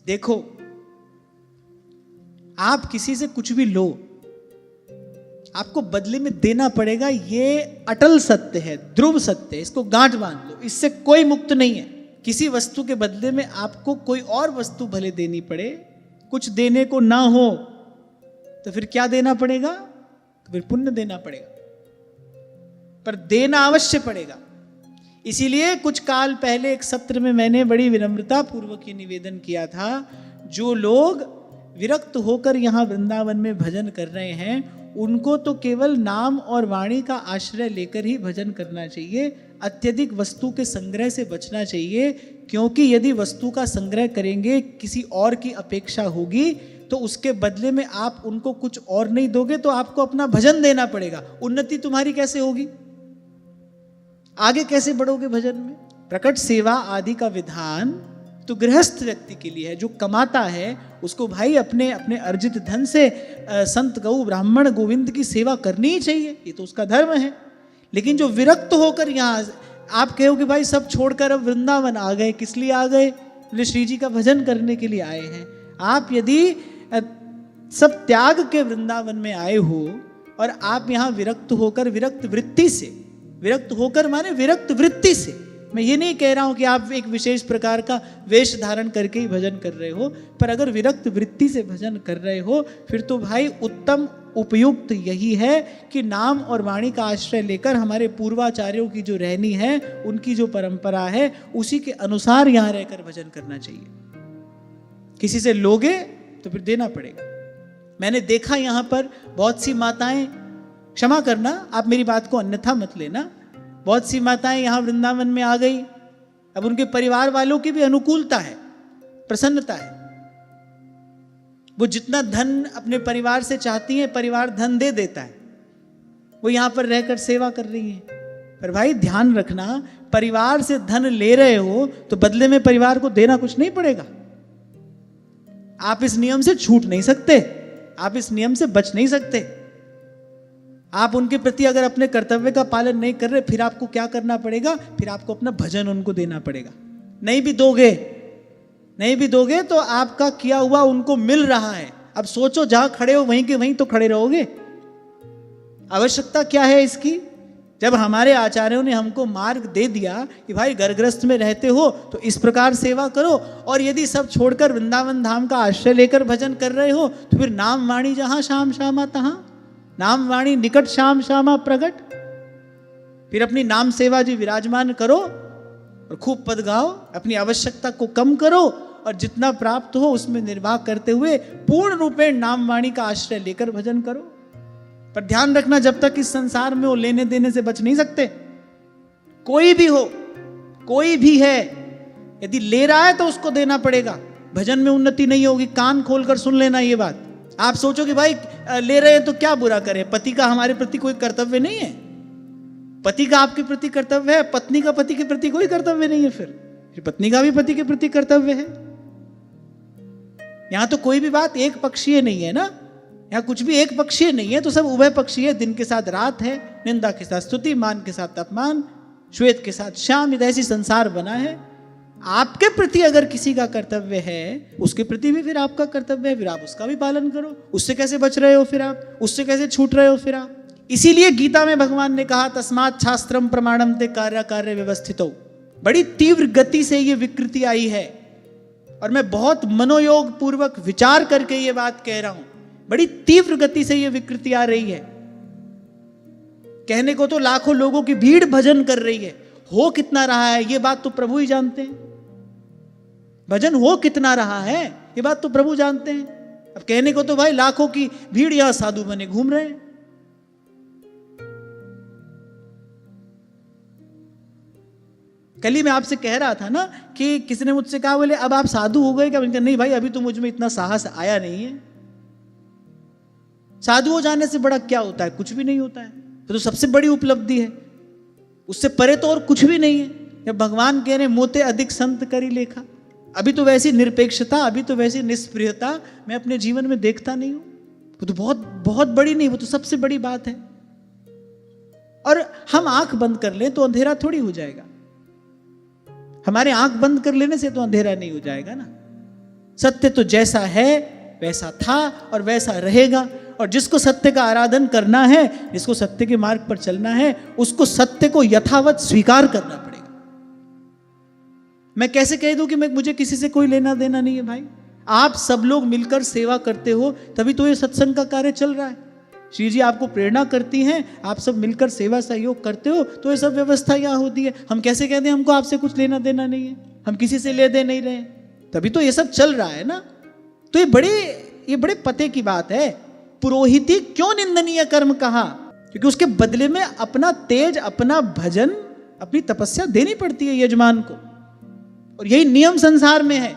देखो, आप किसी से कुछ भी लो, आपको बदले में देना पड़ेगा, ये अटल सत्य है, ध्रुव सत्य है, इसको गांठ बांध लो, इससे कोई मुक्त नहीं है। किसी वस्तु के बदले में आपको कोई और वस्तु भले देनी पड़े, कुछ देने को ना हो तो फिर क्या देना पड़ेगा? तो फिर पुण्य देना पड़ेगा, पर देना अवश्य पड़ेगा। इसीलिए कुछ काल पहले एक सत्र में मैंने बड़ी विनम्रता पूर्वक ये निवेदन किया था, जो लोग विरक्त होकर यहाँ वृंदावन में भजन कर रहे हैं, उनको तो केवल नाम और वाणी का आश्रय लेकर ही भजन करना चाहिए, अत्यधिक वस्तु के संग्रह से बचना चाहिए। क्योंकि यदि वस्तु का संग्रह करेंगे, किसी और की अपेक्षा होगी, तो उसके बदले में आप उनको कुछ और नहीं दोगे, तो आपको अपना भजन देना पड़ेगा। उन्नति तुम्हारी कैसे होगी? आगे कैसे बढ़ोगे भजन में? प्रकट सेवा आदि का विधान तो गृहस्थ व्यक्ति के लिए है, जो कमाता है उसको भाई अपने अपने अर्जित धन से संत गौ ब्राह्मण गोविंद की सेवा करनी ही चाहिए, ये तो उसका धर्म है। लेकिन जो विरक्त होकर यहाँ, आप कहोगे भाई सब छोड़कर अब वृंदावन आ गए, किस लिए आ गए? बोले श्री जी का भजन करने के लिए आए हैं। आप यदि सब त्याग के वृंदावन में आए हो और आप यहाँ विरक्त होकर, विरक्त वृत्ति से, विरक्त होकर माने विरक्त वृत्ति से, मैं ये नहीं कह रहा हूं कि आप एक विशेष प्रकार का वेश धारण करके ही भजन कर रहे हो, पर अगर विरक्त वृत्ति से भजन कर रहे हो, फिर तो भाई उत्तम उपयुक्त यही है कि नाम और वाणी का आश्रय लेकर हमारे पूर्वाचार्यों की जो रहनी है, उनकी जो परंपरा है, उसी के अनुसार यहाँ रहकर भजन करना चाहिए। किसी से लोगे तो फिर देना पड़ेगा। मैंने देखा यहाँ पर बहुत सी माताएं, क्षमा करना आप मेरी बात को अन्यथा मत लेना, बहुत सी माताएं यहाँ वृंदावन में आ गई, अब उनके परिवार वालों की भी अनुकूलता है, प्रसन्नता है, वो जितना धन अपने परिवार से चाहती हैं, परिवार धन दे देता है, वो यहाँ पर रहकर सेवा कर रही हैं। पर भाई ध्यान रखना, परिवार से धन ले रहे हो तो बदले में परिवार को देना कुछ नहीं पड़ेगा। आप इस नियम से छूट नहीं सकते, आप इस नियम से बच नहीं सकते। आप उनके प्रति अगर अपने कर्तव्य का पालन नहीं कर रहे, फिर आपको क्या करना पड़ेगा? फिर आपको अपना भजन उनको देना पड़ेगा। नहीं भी दोगे तो आपका किया हुआ उनको मिल रहा है। अब सोचो, जहां खड़े हो वहीं के वहीं तो खड़े रहोगे। आवश्यकता क्या है इसकी? जब हमारे आचार्यों ने हमको मार्ग दे दिया कि भाई गर्भग्रस्त में रहते हो तो इस प्रकार सेवा करो, और यदि सब छोड़कर वृंदावन धाम का आश्रय लेकर भजन कर रहे हो, तो फिर नाम वाणी जहां श्याम श्यामा तहां, नाम वाणी निकट श्याम श्यामा प्रगट। फिर अपनी नाम सेवा जी विराजमान करो और खूब पद गाओ, अपनी आवश्यकता को कम करो और जितना प्राप्त हो उसमें निर्वाह करते हुए पूर्ण रूपेण नाम वाणी का आश्रय लेकर भजन करो। पर ध्यान रखना, जब तक इस संसार में वो लेने देने से बच नहीं सकते। कोई भी हो, कोई भी है, यदि ले रहा है तो उसको देना पड़ेगा, भजन में उन्नति नहीं होगी। कान खोलकर सुन लेना ये बात। आप सोचो कि भाई ले रहे हैं तो क्या बुरा करें, पति का हमारे प्रति कोई कर्तव्य नहीं है? पति का आपके प्रति कर्तव्य है, पत्नी का पति के प्रति कोई कर्तव्य नहीं है, फिर पत्नी का भी पति के प्रति कर्तव्य है। यहां तो कोई भी बात एक पक्षीय नहीं है ना, यहाँ कुछ भी एक पक्षीय नहीं है, तो सब उभय पक्षीय है। दिन के साथ रात है, निंदा के साथ स्तुति, मान के साथ अपमान, श्वेत के साथ श्याम, ऐसी संसार बना है। आपके प्रति अगर किसी का कर्तव्य है, उसके प्रति भी फिर आपका कर्तव्य है, फिर आप उसका भी पालन करो। उससे कैसे बच रहे हो फिर आप? उससे कैसे छूट रहे हो फिर आप? इसीलिए गीता में भगवान ने कहा, तस्मात् शास्त्रम प्रमाणम ते कार्य कार्य व्यवस्थितो। बड़ी तीव्र गति से ये विकृति आई है, और मैं बहुत मनोयोग पूर्वक विचार करके ये बात कह रहा हूं। बड़ी तीव्र गति से ये विकृति आ रही है। कहने को तो लाखों लोगों की भीड़ भजन कर रही है, हो कितना रहा है ये बात तो प्रभु ही जानते हैं। भजन हो कितना रहा है ये बात तो प्रभु जानते हैं। अब कहने को तो भाई लाखों की भीड़ यहां साधु बने घूम रहे हैं। कल ही मैं आपसे कह रहा था ना कि किसी ने मुझसे कहा, बोले अब आप साधु हो गए क्या? मैंने कहा नहीं भाई, अभी तो मुझ में इतना साहस आया नहीं है। साधु हो जाने से बड़ा क्या होता है? कुछ भी नहीं होता है, तो सबसे बड़ी उपलब्धि है। उससे परे तो और कुछ भी नहीं है। जब भगवान कह रहे मोते अधिक संत करी लेखा, अभी तो वैसी निरपेक्षता, अभी तो वैसी निष्प्रियता मैं अपने जीवन में देखता नहीं हूं। वो तो बहुत बहुत बड़ी नहीं, वो तो सबसे बड़ी बात है। और हम आंख बंद कर लें तो अंधेरा थोड़ी हो जाएगा। हमारे आंख बंद कर लेने से तो अंधेरा नहीं हो जाएगा ना। सत्य तो जैसा है वैसा था और वैसा रहेगा, और जिसको सत्य का आराधन करना है, जिसको सत्य के मार्ग पर चलना है, उसको सत्य को यथावत स्वीकार करना पड़ेगा। मैं कैसे कह दूं कि मुझे किसी से कोई लेना देना नहीं है? भाई आप सब लोग मिलकर सेवा करते हो, तभी तो ये सत्संग का कार्य चल रहा है। श्री जी आपको प्रेरणा करती हैं, आप सब मिलकर सेवा सहयोग करते हो, तो ये सब व्यवस्था यहाँ होती है। हम कैसे कहते हैं हमको आपसे कुछ लेना देना नहीं है, हम किसी से ले दे नहीं रहे, तभी तो ये सब चल रहा है ना। तो ये बड़े पते की बात है। पुरोहिती क्यों निंदनीय कर्म कहा? क्योंकि उसके बदले में अपना तेज, अपना भजन, अपनी तपस्या देनी पड़ती है यजमान को, और यही नियम संसार में है।